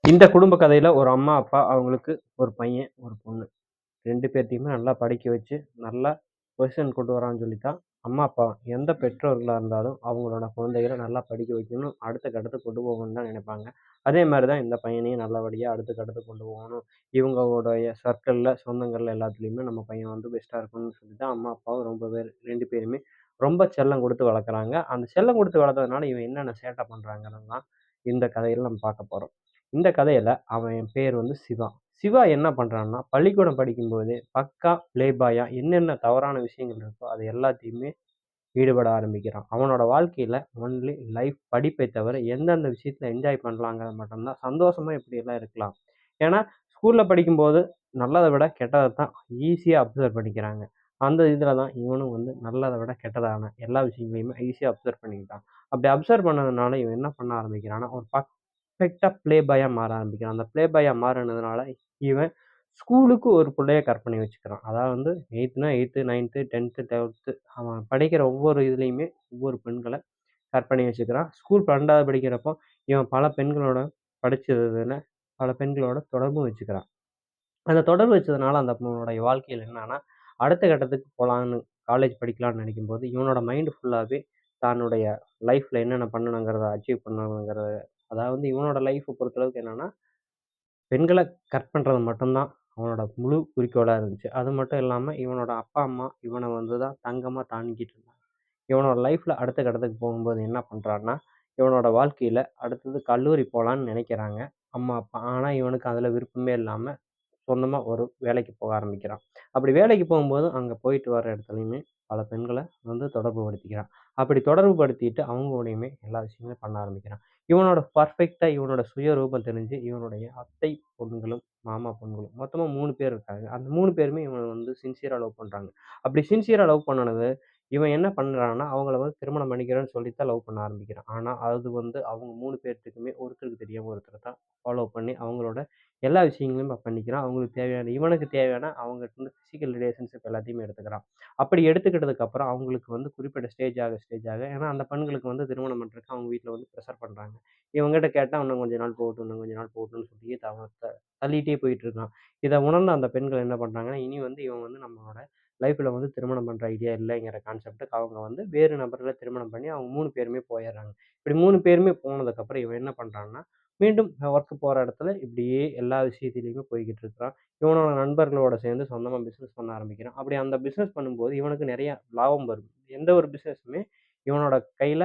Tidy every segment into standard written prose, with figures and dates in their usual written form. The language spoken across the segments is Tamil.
இந்த குடும்ப கதையில ஒரு அம்மா, அப்பா, அவங்களுக்கு ஒரு பையன், ஒரு பொண்ணு. 2 பேத்தையுமே நல்லா படிக்க வச்சு, நல்லா பொசிஷன் கொண்டு வரான்னு சொல்லி தான் அம்மா, அப்பா எந்த பெற்றோர்களா இருந்தாலும் அவங்களோட குழந்தைகள நல்லா படிக்க வைக்கணும். அடுத்த கட்டத்துக்கு கொண்டு போகணும்னு தான் நினைப்பாங்க. அதே மாரி தான் இந்த பையனையும் நல்லபடியா அடுத்த கட்டத்துக்கு கொண்டு போகணும். இவங்களுடைய சர்க்கிள்ல, சொந்தங்கள்ல எல்லாத்துலயுமே நம்ம பையன் வந்து பெஸ்ட்டா இருக்கணும்னு சொல்லி தான் அம்மா, அப்பாவும் ரொம்ப பேர் 2 பேருமே ரொம்ப செல்லம் குடுத்து வளர்க்குறாங்க. அந்த செல்லம் குடுத்து வளர்த்ததுனால இவன் என்னென்ன சேட்டை பண்றாங்கன்னு தான் இந்த கதையில நம்ம பார்க்க போறோம். இந்த கதையில அவன் பேர் வந்து சிவா. சிவா என்ன பண்றான்னா, பள்ளிக்கூடம் படிக்கும்போதே பக்கா பிளே பாயா என்னென்ன தவறான விஷயங்கள் இருக்கோ, அது எல்லாத்தையுமே ஈடுபட ஆரம்பிக்கிறான். அவனோட வாழ்க்கையில ஒன்லி லைஃப் படிப்பை தவிர எந்தெந்த விஷயத்துல என்ஜாய் பண்ணலாங்கிறத மட்டும் தான் சந்தோஷமா எப்படியெல்லாம் இருக்கலாம். ஏன்னா, ஸ்கூல்ல படிக்கும்போது நல்லத விட கெட்டத தான் ஈஸியா அப்சர்வ் பண்ணிக்கிறாங்க. அந்த இதுல தான் இவனும் வந்து நல்லத விட கெட்டதான எல்லா விஷயங்களையுமே ஈஸியா அப்சர்வ் பண்ணிக்கிட்டான். அப்படி அப்சர்வ் பண்ணதுனால இவன் என்ன பண்ண ஆரம்பிக்கிறான்னா, ஒரு பெர்ஃபெக்ட்டா பிளே பாயா மாற ஆரம்பிக்கிறான். அந்த பிளே பாயா மாறுனதுனால, இவன் ஸ்கூலுக்கு ஒரு புள்ளைய கற்பனை வச்சுக்கிறான். அதாவது வந்து 8த்னா 8த், 9த், 10த், 12த் அவன் படிக்கிற ஒவ்வொரு இதுலயுமே ஒவ்வொரு பெண்கள கற்பனை வச்சுக்கிறான். ஸ்கூல் 12வது படிக்கிறப்போ, இவன் பல பெண்களோட படிச்சதுல பல பெண்களோட தொடர்பும் வச்சுக்கிறான். அந்த தொடர்பு வச்சதுனால அந்த பொண்ணுடைய வாழ்க்கையில என்னான்னா, அடுத்த கட்டத்துக்கு போலான்னு காலேஜ் படிக்கலான்னு நெனைக்கும்போது, இவனோட மைண்ட் ஃபுல்லாவே தன்னுடைய லைஃப்ல என்னென்ன பண்ணணுங்கிறத அச்சீவ் பண்ணணுங்கிறத அதாவது இவனோட லைஃப்ப பொறுத்தளவுக்கு என்னன்னா, பெண்கள கரெக்ட் பண்றது மட்டும் தான் அவனோட முழு குறிக்கோளா இருந்துச்சு. அது மட்டும் இல்லாம இவனோட அப்பா, அம்மா இவன வந்து தான் தங்கமா தாங்கிட்டு இருந்தாங்க. இவனோட லைஃப்ல அடுத்த கட்டத்துக்கு போகும்போது என்ன பண்றான்னா, இவனோட வாழ்க்கையில அடுத்தது கல்லூரி போலான்னு நெனைக்கிறாங்க அம்மா, அப்பா. ஆனா இவனுக்கு அதுல விருப்பமே இல்லாம சொந்தமா ஒரு வேலைக்கு போக ஆரம்பிக்கிறான். அப்படி வேலைக்கு போகும்போது, அங்க போயிட்டு வர இடத்துலயுமே பல பெண்கள வந்து தொடர்பு படுத்திக்கிறான். அப்படி தொடர்பு படுத்திட்டு அவங்களோடையுமே எல்லா விஷயங்களையும் பண்ண ஆரம்பிக்கிறான். இவனோட பெர்ஃபெக்ட்டா இவனோட சுயரூபம் தெரிஞ்சு, இவனுடைய அத்தை பொண்களும், மாமா பொண்களும் மொத்தமா 3 பேர் இருக்காங்க. அந்த 3 பேருமே இவன வந்து சின்சியரா லவ் பண்றாங்க. அப்படி சின்சியரா லவ் பண்ணுனது, இவன் என்ன பண்றான்னா, அவங்கள வந்து திருமணம் பண்ணிக்கிறேன்னு சொல்லி தான் லவ் பண்ண ஆரம்பிக்கிறான். ஆனா, அது வந்து அவங்க 3 பேத்துக்குமே ஒருத்தருக்கு தெரியாம ஒருத்தர தான் ஃபாலோ பண்ணி அவங்களோட எல்லா விஷயங்களையும் பண்ணிக்கிறான். அவங்களுக்கு தேவையான இவனுக்கு தேவையான அவங்ககிட்ட இருந்து பிசிக்கல் ரிலேஷன்ஷிப் எல்லாத்தையுமே எடுத்துக்கிறான். அப்படி எடுத்துக்கிட்டதுக்கு அப்புறம் அவங்களுக்கு வந்து குறிப்பிட்ட ஸ்டேஜ் ஆக ஏன்னா அந்த பெண்களுக்கு வந்து திருமணம் பண்றதுக்கு அவங்க வீட்ல வந்து பிரஷர் பண்றாங்க. இவன்கிட்ட கேட்டா இன்னும் கொஞ்ச நாள் போகட்டும், இன்னும் கொஞ்ச நாள் போகட்டும்னு சொல்லி தள்ளிட்டே போயிட்டு இருக்கான். இத உணர்ந்த அந்த பெண்கள் என்ன பண்றாங்கன்னா, இனி வந்து இவன் வந்து நம்மளோட லைஃப்ல வந்து திருமணம் பண்ற ஐடியா இல்லைங்கிற கான்செப்ட்க்கு அவங்க வந்து வேறு நபர்கள திருமணம் பண்ணி அவங்க 3 பேருமே போயிர்றாங்க. இப்படி 3 பேருமே போனதுக்கப்புறம் இவன் என்ன பண்றான்னா, மீண்டும் ஒர்க் போற இடத்துல இப்படியே எல்லா விஷயத்திலயுமே போய்க்கிட்டு இருக்கிறான். இவனோட நண்பர்களோட சேர்ந்து சொந்தமா பிசினஸ் பண்ண ஆரம்பிக்கிறான். அப்படி அந்த பிசினஸ் பண்ணும்போது இவனுக்கு நெறைய லாபம் வருது. எந்த ஒரு பிசினஸுமே இவனோட கையில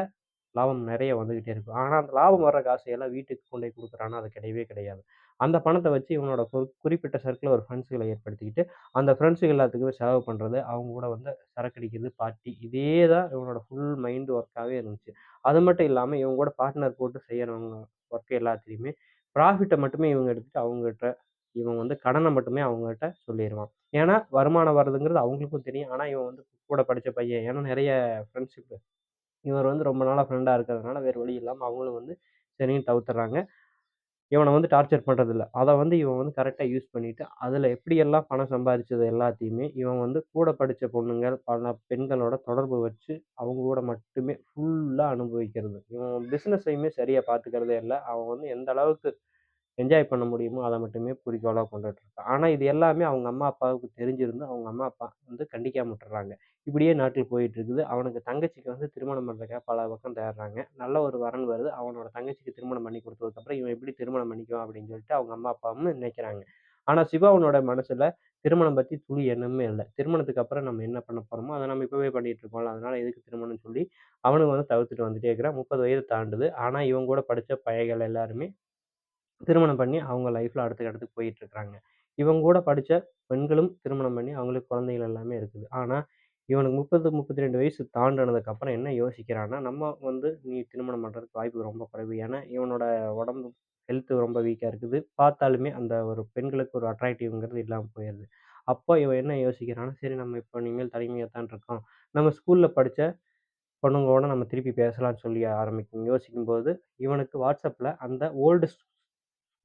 லாபம் நெறைய வந்துகிட்டே இருக்கும். ஆனா, அந்த லாபம் வர்ற காசையெல்லாம் வீட்டுக்கு கொண்டு போய் குடுக்குறான்னா, அது கிடையவே கிடையாது. அந்த பணத்த வச்சு இவனோட குறிப்பிட்ட சர்க்கிள்ல ஒரு ஃப்ரெண்ட்ஸ்கள ஏற்படுத்திக்கிட்டு, அந்த ஃப்ரெண்ட்ஸுங்க எல்லாத்துக்குமே செலவு பண்றது, அவங்க கூட வந்து சரக்கு அடிக்கிறது, பார்ட்டி இதே தான் இவனோட ஃபுல் மைண்ட் ஒர்க்காவே இருந்துச்சு. அது மட்டும் இல்லாம இவங்க கூட பார்ட்னர் போட்டு செய்யறவங்க ஒர்க் எல்லாத்துலயுமே ப்ராஃபிட்ட மட்டுமே இவங்க எடுத்துட்டு அவங்ககிட்ட இவன் வந்து கடன மட்டுமே அவங்ககிட்ட சொல்லிருவான். ஏன்னா, வருமானம் வருதுங்கிறது அவங்களுக்கும் தெரியும். ஆனா, இவன் வந்து கூட படிச்ச பையன். ஏன்னா நெறைய ஃப்ரெண்ட்ஷிப் இவர் வந்து ரொம்ப நாளா ஃப்ரெண்டா இருக்கிறதுனால, வேற வழி இல்லாம அவங்களும் வந்து சரின்னு தவிர்த்துடுறாங்க. இவன வந்து டார்ச்சர் பண்றதில்ல. அத வந்து இவன் வந்து கரெக்ட்டா யூஸ் பண்ணிட்டு, அதுல எப்படியெல்லாம் பணம் சம்பாதிச்சது எல்லாத்தையுமே, இவன் வந்து கூட படிச்ச பொண்ணுங்க, பல பெண்களோட தொடர்பு வச்சு, அவங்க கூட மட்டுமே ஃபுல்லா அனுபவிக்கிறது. இவன் பிசினஸையுமே சரியா பார்த்துக்கிறதே இல்ல. அவன் வந்து எந்த அளவுக்கு என்ஜாய் பண்ண முடியுமோ, அத மட்டுமே குறிக்கோளா கொண்டுட்டு இருக்கான். ஆனா இது எல்லாமே அவங்க அம்மா, அப்பாவுக்கு தெரிஞ்சிருந்தும், அவங்க அம்மா, அப்பா வந்து கண்டிக்காம விட்டுர்றாங்க. இப்படியே நாட்கள் போயிட்டு இருக்குது. அவனுக்கு தங்கச்சிக்கு வந்து திருமணம் பண்றதுக்காக பல பக்கம் தேடுறாங்க. நல்ல ஒரு வரன் வருது. அவனோட தங்கச்சிக்கு திருமணம் பண்ணி குடுத்ததுக்கப்புறம், இவன் எப்படி திருமணம் பண்ணிக்குவான் அப்படின்னு சொல்லிட்டு அவங்க அம்மா, அப்பாவும் நினைக்கிறாங்க. ஆனா சிவாவுனோட மனசுல திருமணம் பத்தி துளி எண்ணமே இல்ல. திருமணத்துக்கு அப்புறம் நம்ம என்ன பண்ண போறோமோ, அத நம்ம இப்பவே பண்ணிட்டு இருக்கோம்ல. அதனால எதுக்கு திருமணம்னு சொல்லி அவனும் வந்து தவிர்த்துட்டு வந்துட்டே இருக்கிறான். 30 வயது தாண்டுது. ஆனா இவன் கூட படிச்ச பையகள் எல்லாருமே திருமணம் பண்ணி அவங்க லைஃப்ல அடுத்த கட்டத்துக்கு போயிட்டு இருக்காங்க. இவன் கூட படிச்ச பெண்களும் திருமணம் பண்ணி அவங்களுக்கு குழந்தைகள் எல்லாமே இருக்குது. ஆனா, இவனுக்கு 30, 32 வயசு தாண்டுனதுக்கு அப்புறம் என்ன யோசிக்கிறான்னா, நம்ம வந்து நீ திருமணம் பண்றதுக்கு வாய்ப்பு ரொம்ப குறைவு. ஏன்னா, இவனோட உடம்பு ஹெல்த் ரொம்ப வீக்கா இருக்குது. பார்த்தாலுமே அந்த ஒரு பெண்களுக்கு ஒரு அட்ராக்டிவ்ங்கிறது இல்லாம போயிருது. அப்போ இவன் என்ன யோசிக்கிறான்னா, சரி நம்ம இப்ப இனிமேல் தனிமையா தான் இருக்கோம். நம்ம ஸ்கூல்ல படிச்ச பொண்ணுங்களோட நம்ம திருப்பி பேசலாம்னு சொல்லி யோசிக்கும்போது, இவனுக்கு WhatsAppல அந்த ஓல்டு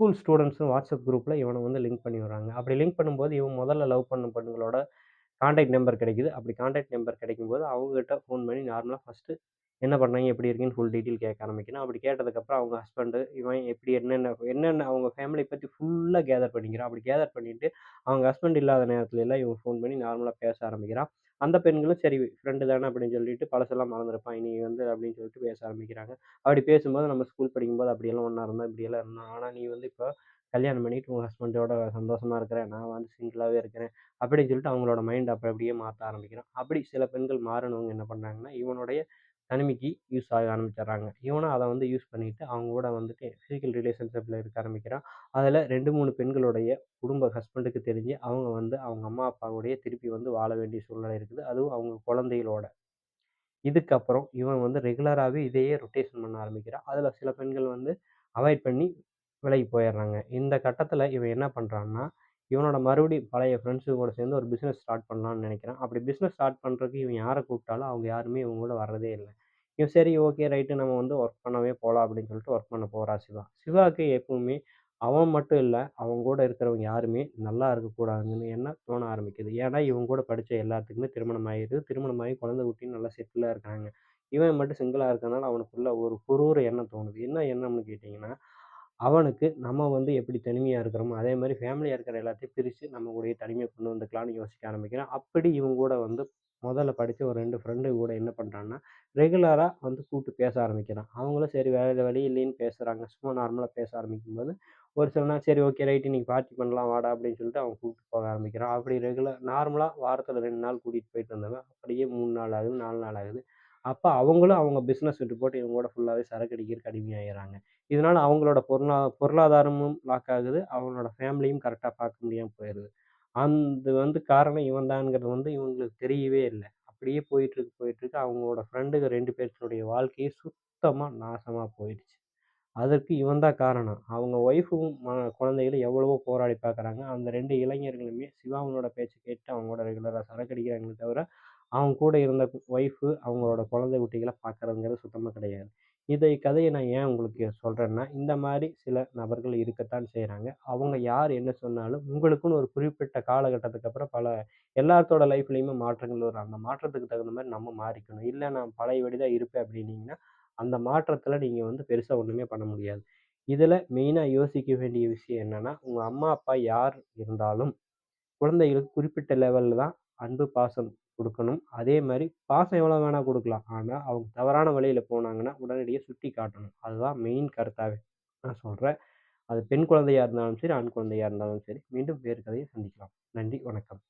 ஸ்கூல் ஸ்டூடண்ட்ஸும் வாட்ஸ்அப் குரூப்ல இவன வந்து லிங்க் பண்ணி விடுறாங்க. அப்படி லிங்க் பண்ணும்போது, இவன் முதல்ல லவ் பண்ண பொண்ணுங்களோட கான்டாக்ட் நம்பர் கிடைக்குது. அப்படி கான்டாக்ட் நம்பர் கிடைக்கும்போது, அவங்ககிட்ட ஃபோன் பண்ணி நார்மலா ஃபர்ஸ்ட்டு என்ன பண்ணாங்க? எப்படி இருக்கீங்கன்னு ஃபுல் டீட்டெயில் கேட்க ஆரம்பிக்கிறான். அப்படி கேட்டதுக்கப்புறம் அவங்க ஹஸ்பண்டு, இவன் எப்படி என்னென்ன என்னென்ன அவங்க ஃபேமிலிய பத்தி ஃபுல்லா கேதர் பண்ணிக்கிறான். அப்படி கேதர் பண்ணிட்டு, அவங்க ஹஸ்பண்ட் இல்லாத நேரத்துல எல்லாம் இவன் ஃபோன் பண்ணி நார்மலா பேச ஆரம்பிக்கிறான். அந்த பெண்களும் சரி ஃப்ரெண்டு தானே அப்படின்னு சொல்லிட்டு பழசெல்லாம் மறந்திருப்பான். இனி வந்து அப்படின்னு சொல்லிட்டு பேச ஆரம்பிக்கிறாங்க. அப்படி பேசும்போது நம்ம ஸ்கூல் படிக்கும்போது அப்படியெல்லாம் ஒண்ணா இருந்தோம், இப்படியெல்லாம் இருந்தோம். ஆனா நீ வந்து இப்போ கல்யாணம் பண்ணிட்டு உங்க ஹஸ்பண்டோட சந்தோஷமா இருக்கிற. நான் வந்து சிங்கிளாவே இருக்கிறேன். அப்படின்னு சொல்லிட்டு அவங்களோட மைண்ட் அப்ப அப்படியே மாத்த ஆரம்பிக்கிறான். அப்படி சில பெண்கள் மாறுனவங்க என்ன பண்றாங்கன்னா, இவனுடைய தனிமைக்கு யூஸ் ஆக ஆரம்பிச்சுடுறாங்க. இவனும் அத வந்து யூஸ் பண்ணிட்டு அவங்க கூட வந்துட்டு பிசிக்கல் ரிலேஷன்ஷிப்ல இருக்க ஆரம்பிக்கிறான். அதுல 2, 3 பெண்களுடைய குடும்ப ஹஸ்பண்டுக்கு தெரிஞ்சு, அவங்க வந்து அவங்க அம்மா, அப்பாவோடயே திருப்பி வந்து வாழ வேண்டிய சூழ்நிலை இருக்குது. அதுவும் அவங்க குழந்தைகளோட. இதுக்கப்புறம் இவன் வந்து ரெகுலராவே இதையே ரொட்டேஷன் பண்ண ஆரம்பிக்கிறான். அதுல சில பெண்கள் வந்து அவாய்ட் பண்ணி விலகி போயிர்றாங்க. இந்த கட்டத்துல இவன் என்ன பண்றான்னா, இவனோட மறுபடியும் பழைய ஃப்ரெண்ட்ஸுங்க கூட சேர்ந்து ஒரு பிசினஸ் ஸ்டார்ட் பண்ணலான்னு நெனைக்கிறான். அப்படி பிசினஸ் ஸ்டார்ட் பண்றதுக்கு இவன் யார கூப்பிட்டாலும் அவங்க யாருமே இவன் கூட வர்றதே இல்ல. இவன் சரி ஓகே ரைட்டு நம்ம வந்து ஒர்க் பண்ணவே போலாம் அப்படின்னு சொல்லிட்டு ஒர்க் பண்ண போறான் சிவா. சிவாவுக்கு எப்பவுமே அவன் மட்டும் இல்ல, அவன் கூட இருக்கிறவங்க யாருமே நல்லா இருக்கக்கூடாதுன்னு எண்ணம் தோண ஆரம்பிக்குது. ஏன்னா, இவன் கூட படிச்ச எல்லாத்துக்குமே திருமணம் ஆயிருது. திருமணமாகி குழந்தை குட்டின்னு நல்லா செட்டிலா இருக்காங்க. இவன் மட்டும் சிங்கிளா இருக்கனால அவனுக்குள்ள ஒரு குரூர எண்ணம் தோணுது. என்ன எண்ணம்னு கேட்டீங்கன்னா, அவனுக்கு நம்ம வந்து எப்படி தனிமையா இருக்கிறோமோ, அதே மாரி ஃபேமிலியா இருக்கிற எல்லாத்தையும் பிரிச்சு நம்ம கூடயே தனிமையா கொண்டு வந்துக்கலான்னு யோசிக்க ஆரம்பிக்கிறான். அப்படி இவன் கூட வந்து முதல்ல படிச்ச ஒரு 2 ஃப்ரெண்டு கூட என்ன பண்றான்னா, ரெகுலரா வந்து கூப்பிட்டு பேச ஆரம்பிக்கிறான். அவங்களும் சரி வேற வழி இல்லைன்னு பேசுறாங்க. சும்மா நார்மலா பேச ஆரம்பிக்கும்போது, ஒரு சில நாள் சரி ஓகே ரைட் இன்னைக்கு பார்ட்டி பண்ணலாம் வாடா அப்படின்னு சொல்லிட்டு அவன் கூப்பிட்டு போக ஆரம்பிக்கிறான். அப்படி நார்மலா வாரத்துல 2 நாள் கூட்டிட்டு போயிட்டு வந்தவன், அப்படியே 3 நாள் ஆகுது, 4 நாள் ஆகுது. அப்ப அவங்களும் அவங்க பிசினஸ் விட்டு போட்டு இவன் கூட ஃபுல்லாவே சரக்கு அடிக்கிறதுக்கு அடிமையாயிர்றாங்க. இதனால அவங்களோட பொருளாதாரமும் லாக் ஆகுது. அவங்களோட ஃபேமிலியும் கரெக்ட்டா பார்க்க முடியாம போயிருது. அது வந்து காரணம் இவன் தான்ங்கிறது வந்து இவங்களுக்கு தெரியவே இல்ல. அப்படியே போயிட்டுருக்கு. அவங்களோட ஃப்ரெண்டுங்க 2 பேத்துடைய வாழ்க்கையே சுத்தமா நாசமா போயிடுச்சு. அதற்கு இவன் தான் காரணம். அவங்க ஒய்ஃபும் குழந்தைகளும் எவ்வளவோ போராடி பார்க்குறாங்க. அந்த 2 இளைஞர்களுமே சிவாவினோட பேச்ச கேட்டு அவங்க கூட ரெகுலரா சரக்கு அடிக்கிறாங்களே தவிர, அவங்க கூட இருந்த ஒய்ஃபு, அவங்களோட குழந்தை குட்டிகள பார்க்கறதுங்கிறது சுத்தமா கிடையாது. கதைய நான் ஏன் உங்களுக்கு சொல்றேன்னா, இந்த மாரி சில நபர்கள் இருக்கத்தான் செய்றாங்க. அவங்க யார் என்ன சொன்னாலும் உங்களுக்குன்னு ஒரு குறிப்பிட்ட காலகட்டத்துக்கு அப்புறம் எல்லாத்தோட லைஃப்லயுமே மாற்றங்கள் வரும். அந்த மாற்றத்துக்கு தகுந்த மாரி நம்ம மாறிக்கணும். இல்ல நான் பழையபடி தான் இருப்பேன் அப்டின்னீங்கன்னா, அந்த மாற்றத்துல நீங்க வந்து பெருசா ஒண்ணுமே பண்ண முடியாது. இதுல மெயினா யோசிக்க வேண்டிய விஷயம் என்னன்னா, உங்க அம்மா, அப்பா யார் இருந்தாலும் குழந்தைகளுக்கு குறிப்பிட்ட லெவல்ல தான் அன்பு, பாசம் குடுக்கணும். அதே மாரி பாசம் எவ்வளோ வேணா குடுக்கலாம். ஆனா, அவங்க தவறான வழியில போனாங்கன்னா, உடனடியா சுட்டி காட்டணும். அதுதான் மெயின் கருத்தாவே நான் சொல்றேன். அது பெண் குழந்தையா இருந்தாலும் சரி, ஆண் குழந்தையா இருந்தாலும் சரி. மீண்டும் வேறு கதையில் சந்திக்கலாம். நன்றி, வணக்கம்.